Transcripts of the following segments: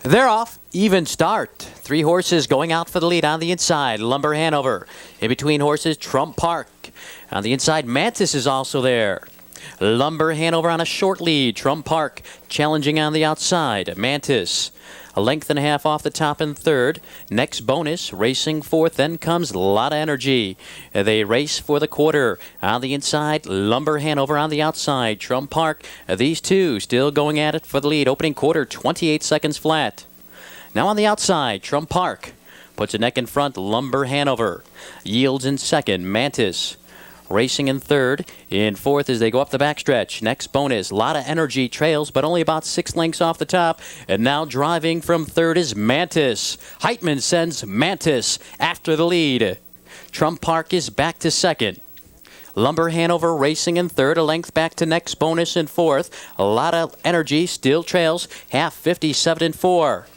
They're off. Even start. 3 horses going out for the lead on the inside. Lumber Hanover. In between horses, Trump Park. On the inside, Mantis is also there. Lumber Hanover on a short lead. Trump Park challenging on the outside. Mantis a length and a half off the top in third. Next bonus racing fourth. Then comes Lot of Energy. They race for the quarter. On the inside, Lumber Hanover on the outside. Trump Park. These two still going at it for the lead. Opening quarter, 28 seconds flat. Now on the outside, Trump Park puts a neck in front. Lumber Hanover yields in second. Mantis racing in third. In fourth as they go up the backstretch. Next bonus, Lot of Energy trails, but only about 6 lengths off the top. And now driving from third is Mantis. Heitman sends Mantis after the lead. Trump Park is back to second. Lumber Hanover racing in third, a length back to next bonus in fourth. A Lot of Energy still trails, half 57 and 4.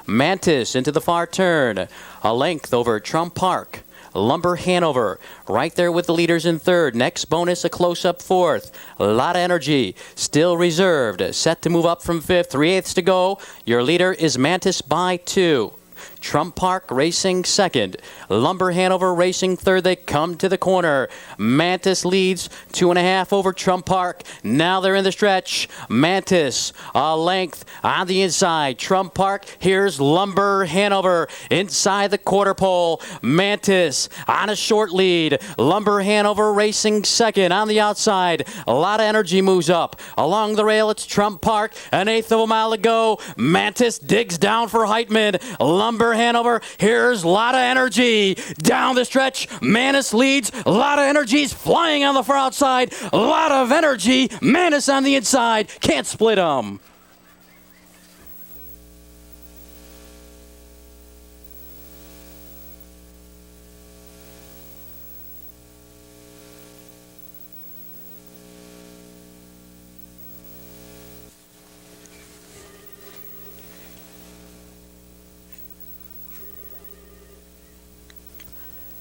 Mantis into the far turn, a length over Trump Park. Lumber Hanover right there with the leaders in third. Next bonus, a close-up fourth. A Lot of Energy still reserved. Set to move up from fifth. 3/8 to go. Your leader is Mantis by 2. Trump Park racing second. Lumber Hanover racing third. They come to the corner. Mantis leads 2.5 over Trump Park. Now they're in the stretch. Mantis a length on the inside. Trump Park. Here's Lumber Hanover inside the quarter pole. Mantis on a short lead. Lumber Hanover racing second on the outside. A Lot of Energy moves up. Along the rail, it's Trump Park. 1/8 of a mile to go. Mantis digs down for Heitman. Lumber Hanover. Here's Lot of Energy. Down the stretch, Mantis leads. Lot of Energy's flying on the far outside. Lot of Energy. Mantis on the inside. Can't split them.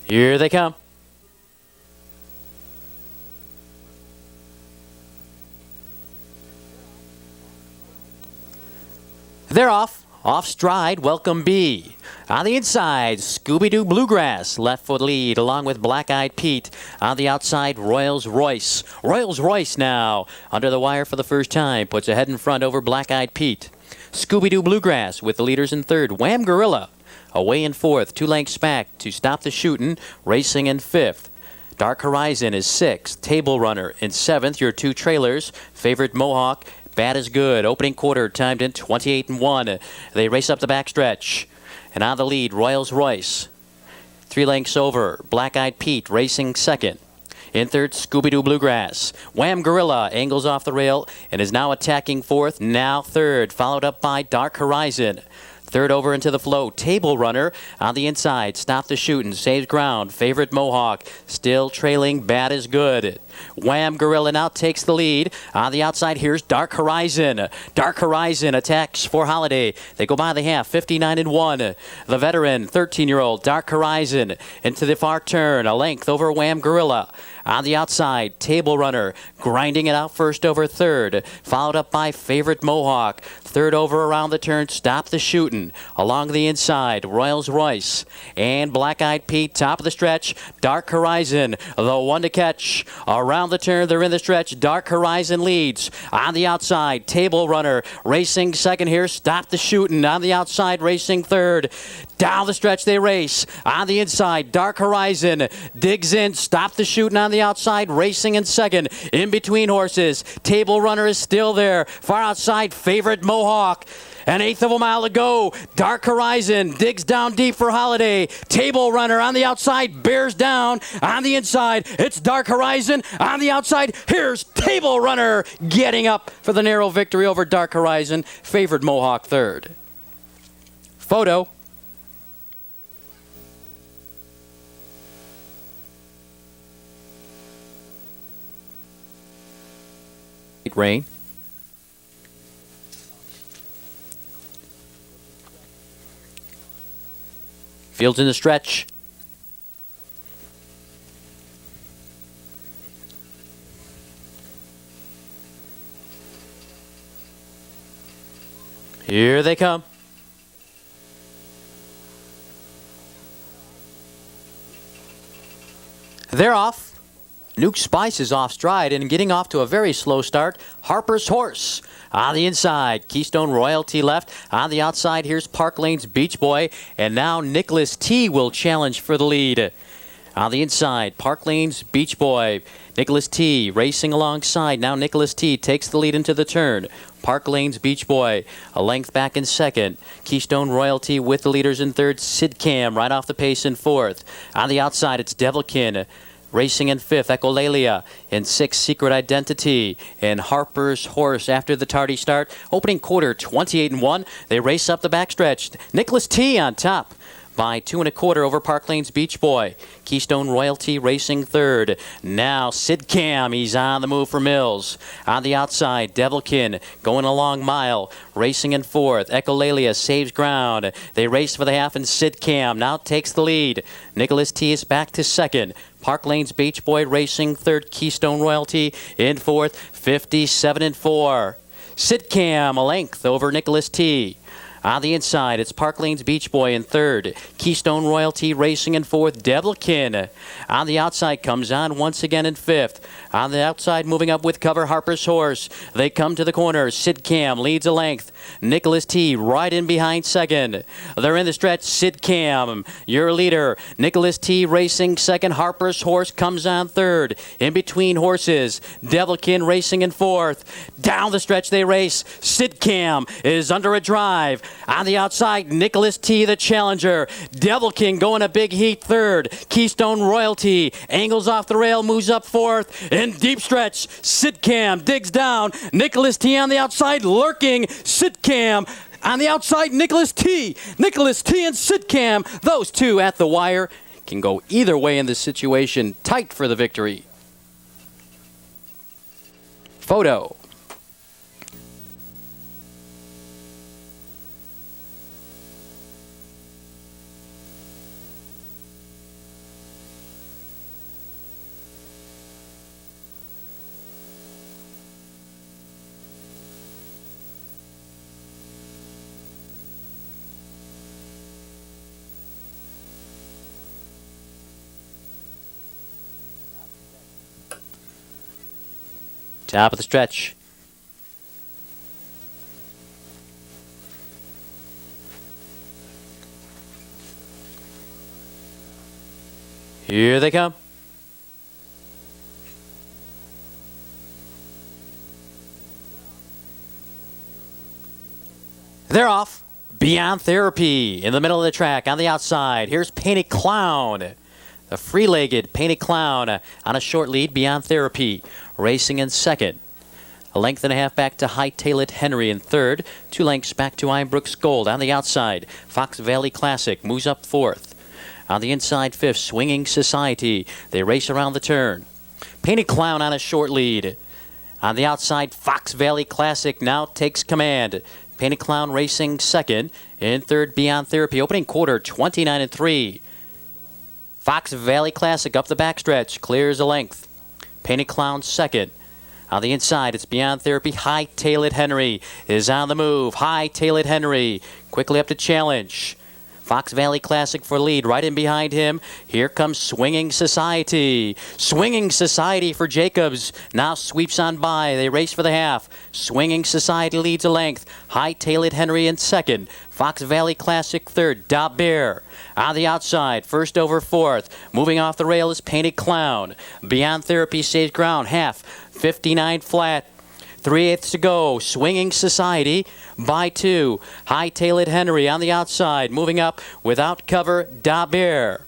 Here they come. They're off. Off stride, Welcome B. On the inside, Scooby-Doo Bluegrass left for the lead, along with Black-Eyed Pete. On the outside, Royals Royce. Royals Royce now, under the wire for the first time, puts ahead in front over Black-Eyed Pete. Scooby-Doo Bluegrass with the leaders in third. Wham Gorilla away in fourth, 2 lengths back to Stop the Shootin', racing in fifth. Dark Horizon is sixth. Table Runner in seventh. Your 2 trailers, Favorite Mohawk, Bad is Good. Opening quarter timed in 28 and 1. They race up the backstretch. And on the lead, Royals Royce. 3 lengths over. Black-Eyed Pete racing second. In third, Scooby-Doo Bluegrass. Wham Gorilla angles off the rail and is now attacking fourth. Now third, followed up by Dark Horizon. Third over into the flow, Table Runner on the inside. Stop the Shootin', saves ground. Favorite Mohawk still trailing. Bad is Good. Wham Gorilla now takes the lead. On the outside, here's Dark Horizon. Dark Horizon attacks for Holiday. They go by the half, 59 and 1. The veteran, 13-year-old Dark Horizon into the far turn, a length over Wham Gorilla. On the outside, Table Runner grinding it out first over third, followed up by Favorite Mohawk. Third over around the turn, Stop the Shootin'. Along the inside, Royals Royce and Black-Eyed Pete, top of the stretch. Dark Horizon, the one to catch. Around the turn, they're in the stretch. Dark Horizon leads. On the outside, Table Runner racing second here. Stop the Shootin'. On the outside, racing third. Down the stretch they race. On the inside, Dark Horizon digs in. Stop the Shootin' on the outside, racing in second. In between horses, Table Runner is still there. Far outside, Favorite Mohawk. 1/8 of a mile to go. Dark Horizon digs down deep for Holiday. Table Runner on the outside bears down. On the inside, it's Dark Horizon. On the outside, here's Table Runner getting up for the narrow victory over Dark Horizon. Favorite Mohawk third. Photo. Rain. Fields in the stretch. Here they come. They're off. Nuke Spice is off stride and getting off to a very slow start. Harper's Horse on the inside. Keystone Royalty left. On the outside, here's Park Lane's Beach Boy. And now Nicholas T will challenge for the lead. On the inside, Park Lane's Beach Boy. Nicholas T racing alongside. Now Nicholas T takes the lead into the turn. Park Lane's Beach Boy a length back in second. Keystone Royalty with the leaders in third. Sid Cam right off the pace in fourth. On the outside, it's Devilkin racing in fifth. Echolalia in sixth. Secret Identity and Harper's Horse after the tardy start. Opening quarter 28-1. They race up the backstretch. Nicholas T on top by 2 1/4 over Park Lane's Beach Boy. Keystone Royalty racing third. Now Sid Cam, he's on the move for Mills. On the outside, Devilkin going a long mile, racing in fourth. Echolalia saves ground. They race for the half and Sid Cam now takes the lead. Nicholas T is back to second. Park Lane's Beach Boy racing third. Keystone Royalty in fourth, 57-4. Sid Cam a length over Nicholas T. On the inside, it's Park Lane's Beach Boy in third. Keystone Royalty racing in fourth. Devilkin on the outside comes on once again in fifth. On the outside, moving up with cover, Harper's Horse. They come to the corner. Sid Cam leads a length. Nicholas T right in behind second. They're in the stretch. Sid Cam, your leader. Nicholas T racing second. Harper's Horse comes on third. In between horses, Devilkin racing in fourth. Down the stretch they race. Sid Cam is under a drive. On the outside, Nicholas T, the challenger. Devilkin going a big heat third. Keystone Royalty angles off the rail, moves up fourth. In deep stretch, Sid Cam digs down. Nicholas T on the outside, lurking. Sid Cam on the outside, Nicholas T. Nicholas T and Sid Cam, those two at the wire. Can go either way in this situation. Tight for the victory. Photo. Top of the stretch. Here they come. They're off. Beyond Therapy in the middle of the track on the outside. Here's Painted Clown. The free-legged Painted Clown on a short lead. Beyond Therapy racing in second. A length and a half back to Hightailed Henry in third. 2 lengths back to Ironbrooks Gold. On the outside, Fox Valley Classic moves up fourth. On the inside, fifth, Swinging Society. They race around the turn. Painted Clown on a short lead. On the outside, Fox Valley Classic now takes command. Painted Clown racing second. In third, Beyond Therapy. Opening quarter, 29-3. Fox Valley Classic up the backstretch, clears a length. Painted Clown second. On the inside, it's Beyond Therapy. Hightailed Henry is on the move. Hightailed Henry quickly up to challenge. Fox Valley Classic for lead. Right in behind him, here comes Swinging Society. Swinging Society for Jacobs now sweeps on by. They race for the half. Swinging Society leads a length. Hightailed Henry in second. Fox Valley Classic third. Da Bear on the outside. First over fourth. Moving off the rail is Painted Clown. Beyond Therapy saves ground. Half. 59 flat. 3/8 to go. Swinging Society by 2. Hightailed Henry on the outside. Moving up without cover, Da Bear.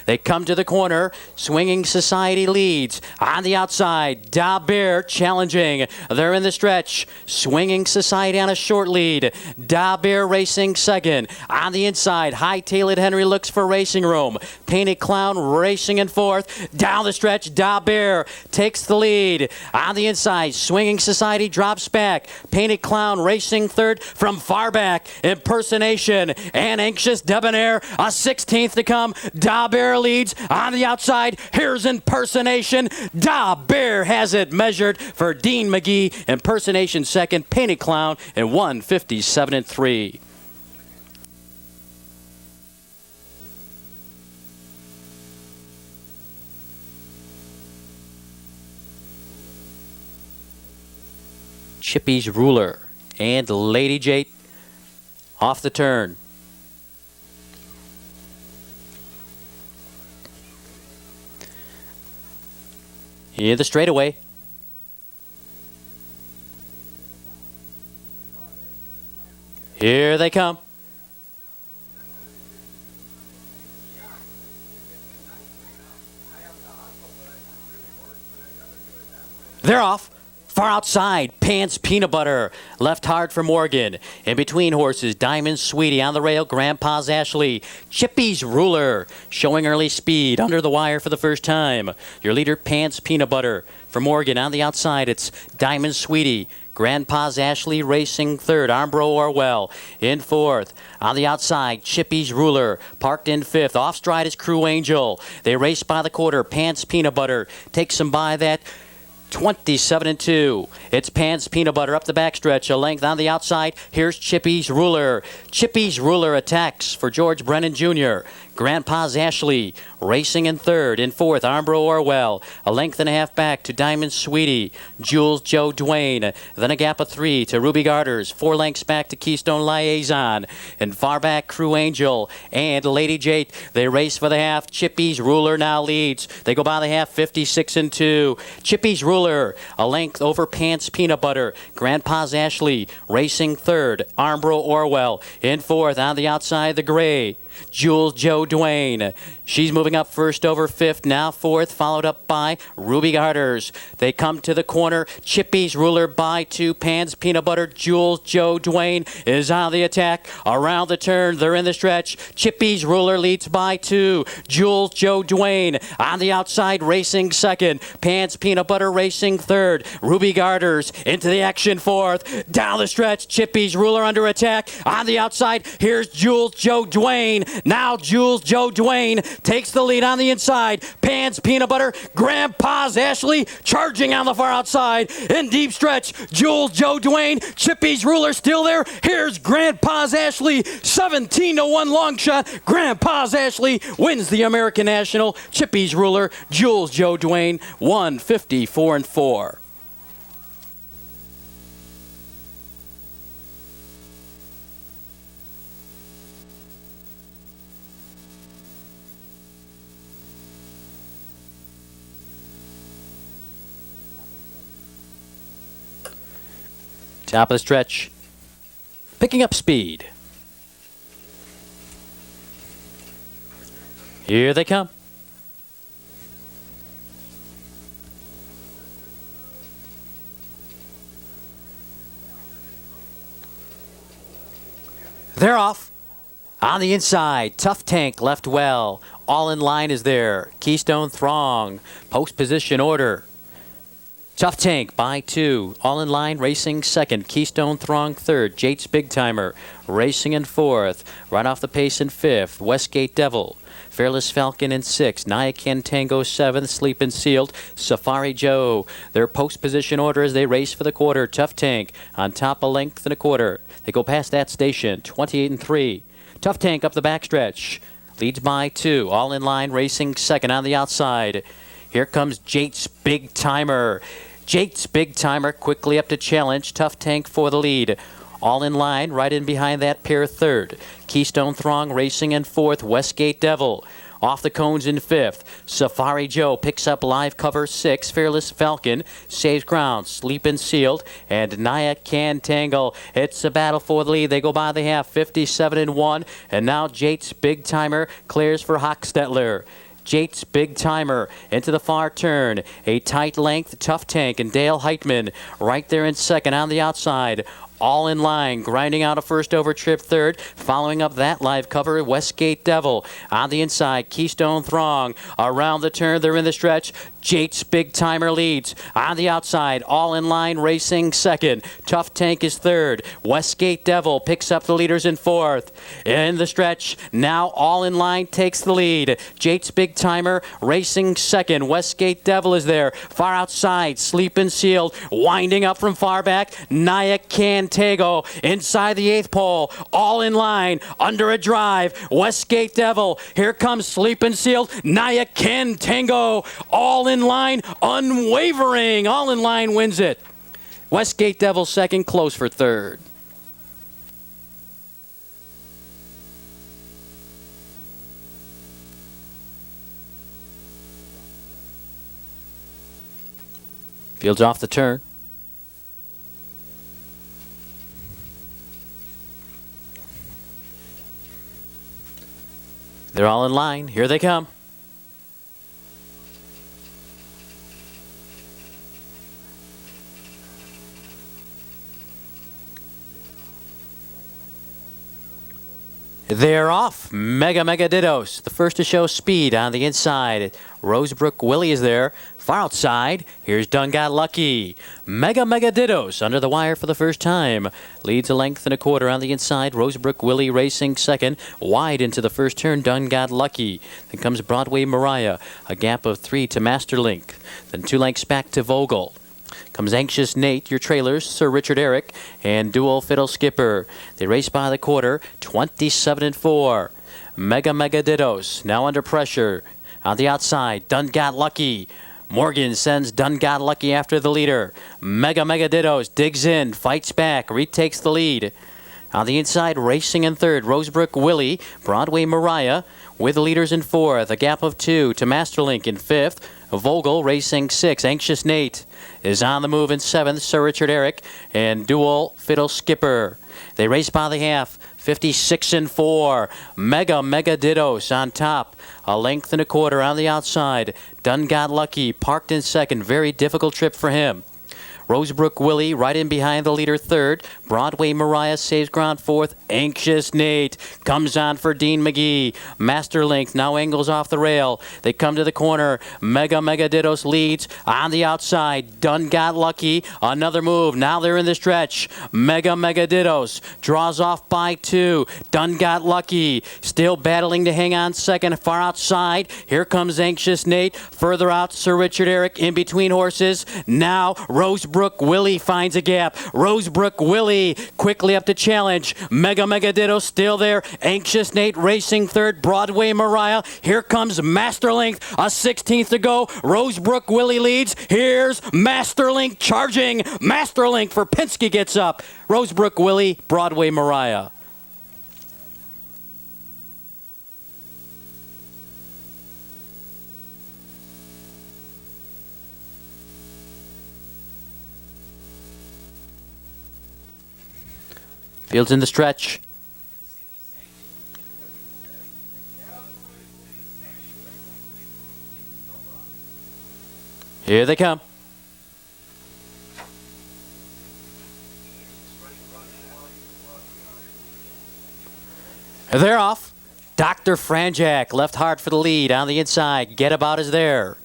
They come to the corner. Swinging Society leads. On the outside, Da Bear challenging. They're in the stretch. Swinging Society on a short lead. Da Bear racing second. On the inside, Hightailed Henry looks for racing room. Painted Clown racing in fourth. Down the stretch, Da Bear takes the lead. On the inside, Swinging Society drops back. Painted Clown racing third from far back. Impersonation and Anxious Debonair. A 16th to come. Da Bear leads on the outside. Here's Impersonation. Da Bear has it measured for Dean McGee. Impersonation second. Painted Clown in 1:57-3. Chippy's Ruler, and Lady Jate off the turn. In the straightaway. Here they come. They're off. Far outside, Pants Peanut Butter. Left hard for Morgan. In between horses, Diamond Sweetie on the rail, Grandpa's Ashley. Chippy's Ruler, showing early speed under the wire for the first time. Your leader, Pants Peanut Butter. For Morgan on the outside, it's Diamond Sweetie. Grandpa's Ashley racing third. Armbro Orwell in fourth. On the outside, Chippy's Ruler parked in fifth. Off stride is Crew Angel. They race by the quarter. Pants Peanut Butter takes them by that 27-2. It's Pants Peanut Butter up the backstretch. A length on the outside. Here's Chippy's Ruler. Chippy's Ruler attacks for George Brennan Jr. Grandpa's Ashley racing in third. In fourth, Armbro Orwell. A length and a half back to Diamond Sweetie. Jules Joe Duane. Then a gap of 3 to Ruby Garters. 4 lengths back to Keystone Liaison. And far back, Crew Angel and Lady Jate. They race for the half. Chippy's Ruler now leads. They go by the half, 56-2. Chippy's Ruler, a length over Pants Peanut Butter. Grandpa's Ashley racing third. Armbro Orwell in fourth. On the outside, the gray, Jules Joe Duane. She's moving up first over fifth, now fourth, followed up by Ruby Garters. They come to the corner. Chippy's Ruler by 2. Pants Peanut Butter. Jules Joe Duane is on the attack. Around the turn, they're in the stretch. Chippy's Ruler leads by 2. Jules Joe Duane on the outside racing second. Pants Peanut Butter racing third. Ruby Garters into the action fourth. Down the stretch, Chippy's Ruler under attack. On the outside, here's Jules Joe Duane. Now Jules Joe Duane takes the lead on the inside. Pants Peanut Butter. Grandpa's Ashley charging on the far outside. In deep stretch, Jules Joe Duane. Chippy's Ruler still there. Here's Grandpa's Ashley. 17-1 long shot. Grandpa's Ashley wins the American National. Chippy's Ruler. Jules Joe Duane. 154-4. Top of the stretch, picking up speed. Here they come. They're off. On the inside, Tough Tank left well. All in line is there. Keystone Throng, post position order. Tough Tank by 2. All in line racing second. Keystone Throng third. Jate's Big Timer racing in fourth. Right off the pace in fifth. Westgate Devil. Fearless Falcon in sixth. Nyakan Tango seventh. Sleepin' Sealed. Safari Joe. Their post position order as they race for the quarter. Tough Tank on top a length and a quarter. They go past that station. 28-3. Tough Tank up the backstretch. Leads by 2. All in line racing second on the outside. Here comes Jate's Big Timer. Jate's Big Timer quickly up to challenge. Tough Tank for the lead. All in line, right in behind that pair third. Keystone Throng racing in fourth. Westgate Devil off the cones in fifth. Safari Joe picks up live cover 6. Fearless Falcon saves ground. Sleepin' Sealed and Nyakan Tangle. It's a battle for the lead. They go by the half, 57-1. And now Jate's Big Timer clears for Hochstetler. Jate's Big Timer into the far turn. A tight length, Tough Tank and Dale Heitman right there in second on the outside. All in line, grinding out a first over trip third. Following up that live cover, Westgate Devil. On the inside, Keystone Throng. Around the turn, they're in the stretch. Jate's Big Timer leads. On the outside, all in line, racing second. Tough Tank is third. Westgate Devil picks up the leaders in fourth. In the stretch, now all in line takes the lead. Jate's Big Timer racing second. Westgate Devil is there. Far outside, Sleepin' Sealed. Winding up from far back, Nyakan Tango inside the 8th pole. All in line, under a drive. Westgate Devil. Here comes Sleepin' Sealed. Nyakan Tango. All in line, unwavering. All in line wins it. Westgate Devils second, close for third. Fields off the turn. They're all in line. Here they come. They're off. Mega Dittos. The first to show speed on the inside. Rosebrook Willie is there. Far outside, here's Done Got Lucky. Mega Dittos under the wire for the first time. Leads a length and a quarter on the inside. Rosebrook Willie racing second. Wide into the first turn, Done Got Lucky. Then comes Broadway Mariah. A gap of 3 to Masterlink. Then 2 lengths back to Vogel. Comes Anxious Nate, your trailers, Sir Richard Eric, and Dual Fiddle Skipper. They race by the quarter, 27-4. Mega Dittos, now under pressure. On the outside, Done Got Lucky. Morgan sends Done Got Lucky after the leader. Mega Dittos digs in, fights back, retakes the lead. On the inside, racing in third, Rosebrook Willie, Broadway Mariah, with leaders in fourth. A gap of 2 to Masterlink in fifth. Vogel racing 6. Anxious Nate is on the move in 7th. Sir Richard Eric and Dual Fiddle Skipper. They race by the half. 56-4. Mega Dittos on top. A length and a quarter on the outside. Done Got Lucky parked in second. Very difficult trip for him. Rosebrook Willie right in behind the leader third. Broadway Mariah saves ground fourth. Anxious Nate comes on for Dean McGee. Masterlink now angles off the rail. They come to the corner. Mega Dittos leads on the outside. Done Got Lucky. Another move. Now they're in the stretch. Mega Dittos draws off by 2. Done Got Lucky still battling to hang on second. Far outside. Here comes Anxious Nate. Further out, Sir Richard Eric in between horses. Now Rosebrook Willie finds a gap. Rosebrook Willie quickly up to challenge. Mega Dittos still there. Anxious Nate racing third. Broadway Mariah. Here comes Masterlink. A 16th to go. Rosebrook Willie leads. Here's Masterlink charging. Masterlink for Pinsky gets up. Rosebrook Willie, Broadway Mariah. Fields in the stretch. Here they come. They're off. Dr. Franjak left hard for the lead on the inside. Get About is there.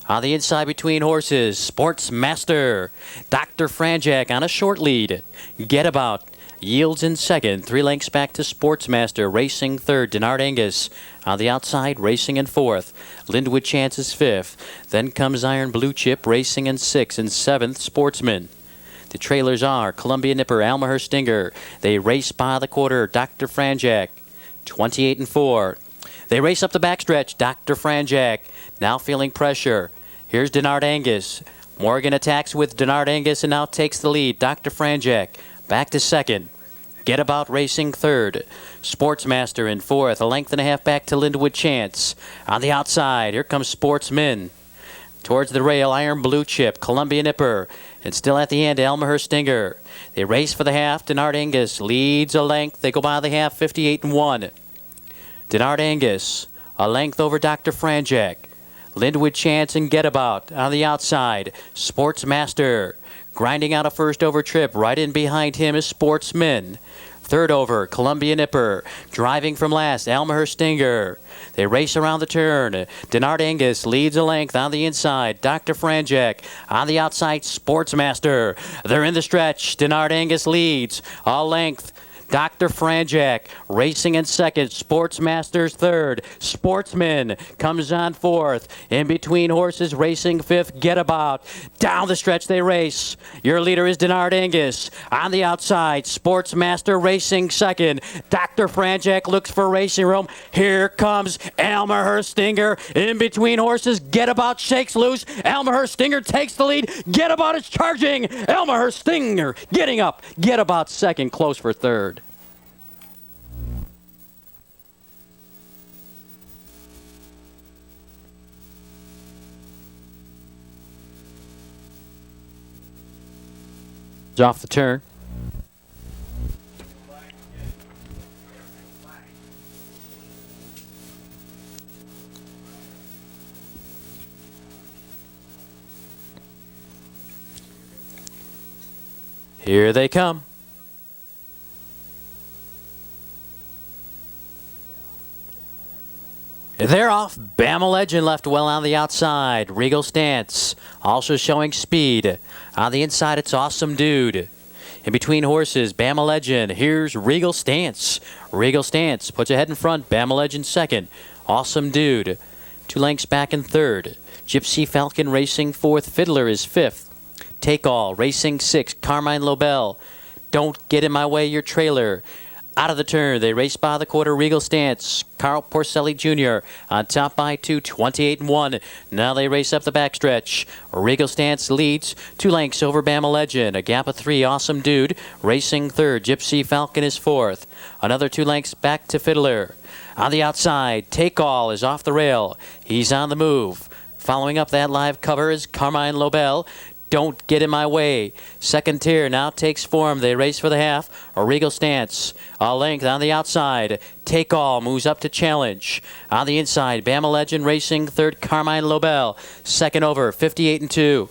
On the inside between horses, Sportsmaster. Dr. Franjak on a short lead. Get About yields in second. 3 lengths back to Sportsmaster. Racing third, Denard Angus. On the outside, racing in fourth. Lindwood Chance is fifth. Then comes Iron Blue Chip, racing in sixth. And seventh, Sportsman. The trailers are Columbia Nipper, Almaher Stinger. They race by the quarter, Dr. Franjak. 28-4. They race up the backstretch, Dr. Franjak. Now feeling pressure. Here's Denard Angus. Morgan attacks with Denard Angus and now takes the lead. Dr. Franjak back to second. Get About racing third. Sportsmaster in fourth. A length and a half back to Lindwood Chance. On the outside, here comes Sportsman. Towards the rail, Iron Blue Chip, Columbia Nipper. And still at the end, Almaher Stinger. They race for the half. Denard Angus leads a length. They go by the half, 58-1. Denard Angus, a length over Dr. Franjak. Lindwood Chance and Get About on the outside. Sportsmaster grinding out a first over trip. Right in behind him is Sportsman. Third over, Columbia Nipper. Driving from last, Almaher Stinger. They race around the turn. Denard Angus leads a length on the inside. Dr. Franjak on the outside, Sportsmaster. They're in the stretch. Denard Angus leads a length. Dr. Franjak racing in second. Sportsmaster's third. Sportsman comes on fourth. In between horses racing fifth. Get About. Down the stretch they race. Your leader is Denard Angus. On the outside, Sportsmaster racing second. Dr. Franjak looks for racing room. Here comes Elmer Stinger. In between horses, Get About shakes loose. Elmer Stinger takes the lead. Get About is charging. Elmer Stinger getting up. Get About second, close for third. Off the turn. Here they come. They're off. Bama Legend left well on the outside. Regal Stance also showing speed. On the inside, it's Awesome Dude. In between horses, Bama Legend. Here's Regal Stance. Regal Stance puts ahead in front. Bama Legend second. Awesome Dude 2 lengths back in third. Gypsy Falcon racing fourth. Fiddler is fifth. Take All racing sixth. Carmine Lobel. Don't Get in My Way, Your Trailer. Out of the turn, they race by the quarter. Regal Stance, Carl Porcelli Jr. on top by 2, 28-1. Now they race up the backstretch. Regal Stance leads 2 lengths over Bama Legend. A gap of 3, Awesome Dude racing third. Gypsy Falcon is fourth. Another 2 lengths back to Fiddler. On the outside, Take All is off the rail. He's on the move. Following up that live cover is Carmine Lobel. Don't Get in My Way. Second tier now takes form. They race for the half. A Regal Stance. A length on the outside. Take All moves up to challenge. On the inside, Bama Legend racing third. Carmine Lobel. Second over, 58-2.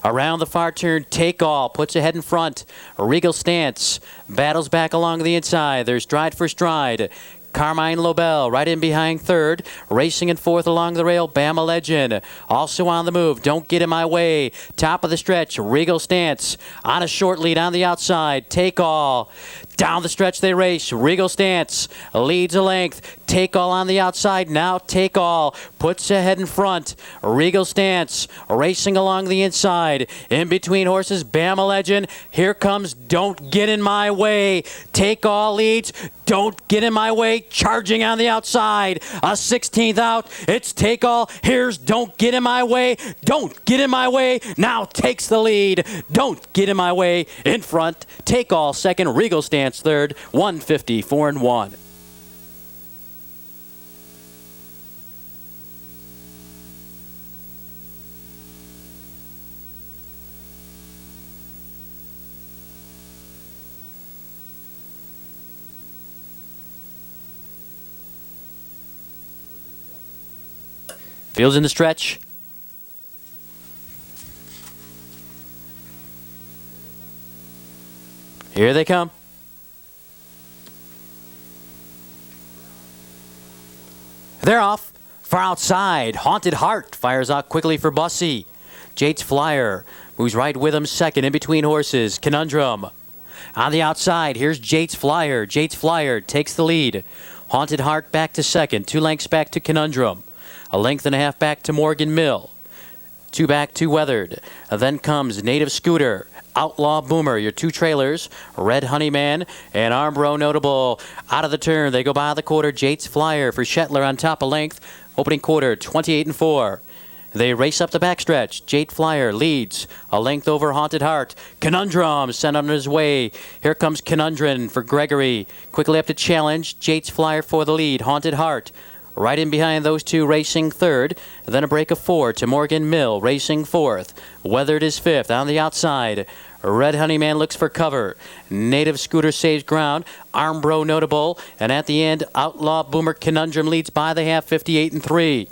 Around the far turn, Take All puts ahead in front. A Regal Stance battles back along the inside. There's Stride for Stride. Carmine Lobel right in behind third. Racing in fourth along the rail, Bama Legend. Also on the move, Don't Get in My Way. Top of the stretch, Regal Stance. On a short lead on the outside, Take All. Down the stretch they race. Regal Stance leads a length. Take All on the outside. Now Take All puts ahead in front. Regal Stance racing along the inside. In between horses, Bama Legend. Here comes Don't Get in My Way. Take All leads. Don't Get in My Way. Charging on the outside. A 16th out. It's Take All. Here's Don't Get in My Way. Don't Get in My Way. Now takes the lead. Don't Get in My Way in front. Take All second. Regal Stance third. 154-1. Fields in the stretch. Here they come. They're off. Far outside, Haunted Heart fires out quickly for Bussy. Jade's Flyer moves right with him second. In between horses, Conundrum. On the outside, here's Jade's Flyer. Jade's Flyer takes the lead. Haunted Heart back to second. 2 lengths back to Conundrum. A length and a half back to Morgan Mill. 2 back to Weathered. Then comes Native Scooter. Outlaw Boomer, your 2 trailers, Red Honeyman and Armbro Notable. Out of the turn, they go by the quarter. Jade's Flyer for Shetler on top a length. Opening quarter, 28-4. They race up the backstretch. Jade Flyer leads a length over Haunted Heart. Conundrum sent on his way. Here comes Conundrum for Gregory. Quickly up to challenge. Jade's Flyer for the lead. Haunted Heart right in behind those 2 racing third. Then a break of 4 to Morgan Mill racing fourth. Weathered is fifth on the outside. Red Honeyman looks for cover. Native Scooter saves ground. Armbro Notable. And at the end, Outlaw Boomer Conundrum leads by the half, 58-3.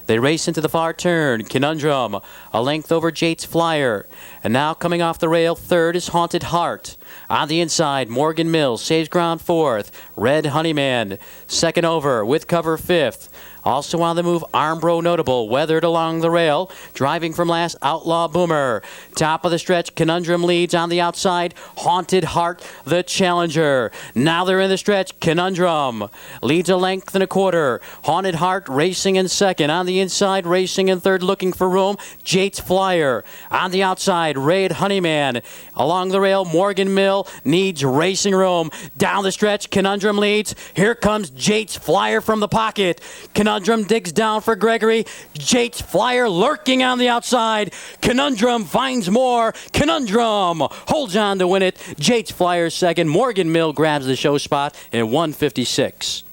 They race into the far turn. Conundrum, a length over Jade's Flyer. And now coming off the rail, third is Haunted Heart. On the inside, Morgan Mills saves ground fourth. Red Honeyman, second over with cover fifth. Also on the move, Armbro Notable, weathered along the rail. Driving from last, Outlaw Boomer. Top of the stretch, Conundrum leads on the outside. Haunted Heart, the challenger. Now they're in the stretch. Conundrum leads a length and a quarter. Haunted Heart racing in second. On the inside, racing in third, looking for room. Jates Flyer. On the outside, Raid Honeyman. Along the rail, Morgan Mill needs racing room. Down the stretch, Conundrum leads. Here comes Jates Flyer from the pocket. Conundrum digs down for Gregory. Jates Flyer lurking on the outside. Conundrum finds more. Conundrum holds on to win it. Jates Flyer second. Morgan Mill grabs the show spot in 1:56.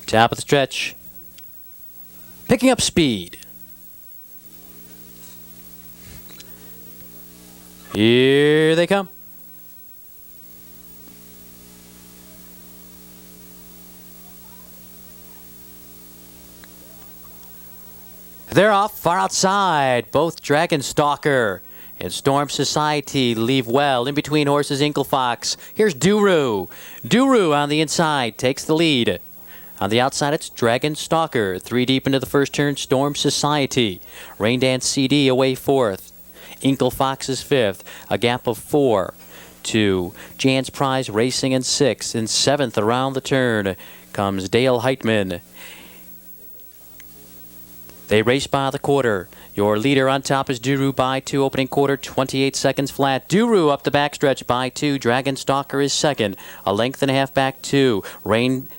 Top of the stretch. Picking up speed. Here they come. They're off far outside. Both Dragon Stalker and Storm Society leave well. In between horses, Inkle Fox. Here's Duru. Duru on the inside takes the lead. On the outside, it's Dragon Stalker. 3 deep into the first turn, Storm Society. Rain Dance CD away fourth. Inkle Fox is fifth. A gap of 4 to Jan's Prize racing in sixth. In seventh around the turn comes Dale Heitman. They race by the quarter. Your leader on top is Duru by 2, opening quarter, 28 seconds flat. Duru up the backstretch by 2. Dragon Stalker is second. A length and a half back 2. Rain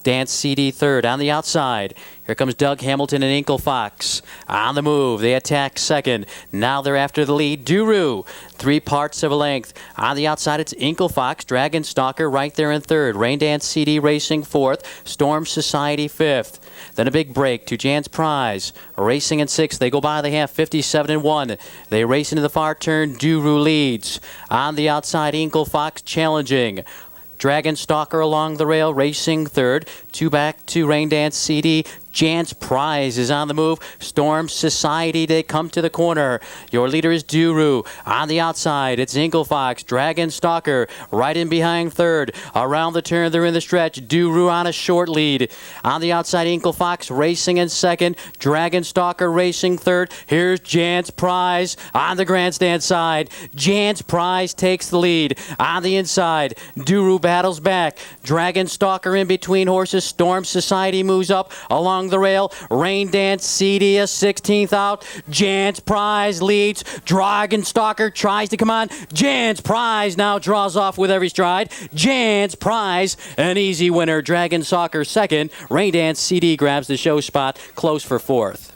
Dance CD third. On the outside, here comes Doug Hamilton and Inkle Fox. On the move, they attack second. Now they're after the lead. Duru, 3 parts of a length. On the outside, it's Inkle Fox, Dragon Stalker right there in third. Rain Dance CD racing fourth. Storm Society fifth. Then a big break to Jan's Prize. Racing in sixth. They go by the half, 57-1. They race into the far turn. Duru leads. On the outside, Inkle Fox challenging. Dragon Stalker along the rail, racing third. 2 back to Rain Dance CD. Jan's Prize is on the move. Storm Society, they come to the corner. Your leader is Duru. On the outside, it's Inkle Fox. Dragon Stalker right in behind third. Around the turn, they're in the stretch. Duru on a short lead. On the outside, Inkle Fox racing in second. Dragon Stalker racing third. Here's Jan's Prize on the grandstand side. Jan's Prize takes the lead. On the inside, Duru battles back. Dragon Stalker in between horses. Storm Society moves up along the rail. Rain Dance CD a 16th out. Jan's Prize leads. Dragon Stalker tries to come on. Jan's Prize now draws off with every stride. Jan's Prize, an easy winner. Dragon Stalker second. Rain Dance CD grabs the show spot, close for fourth.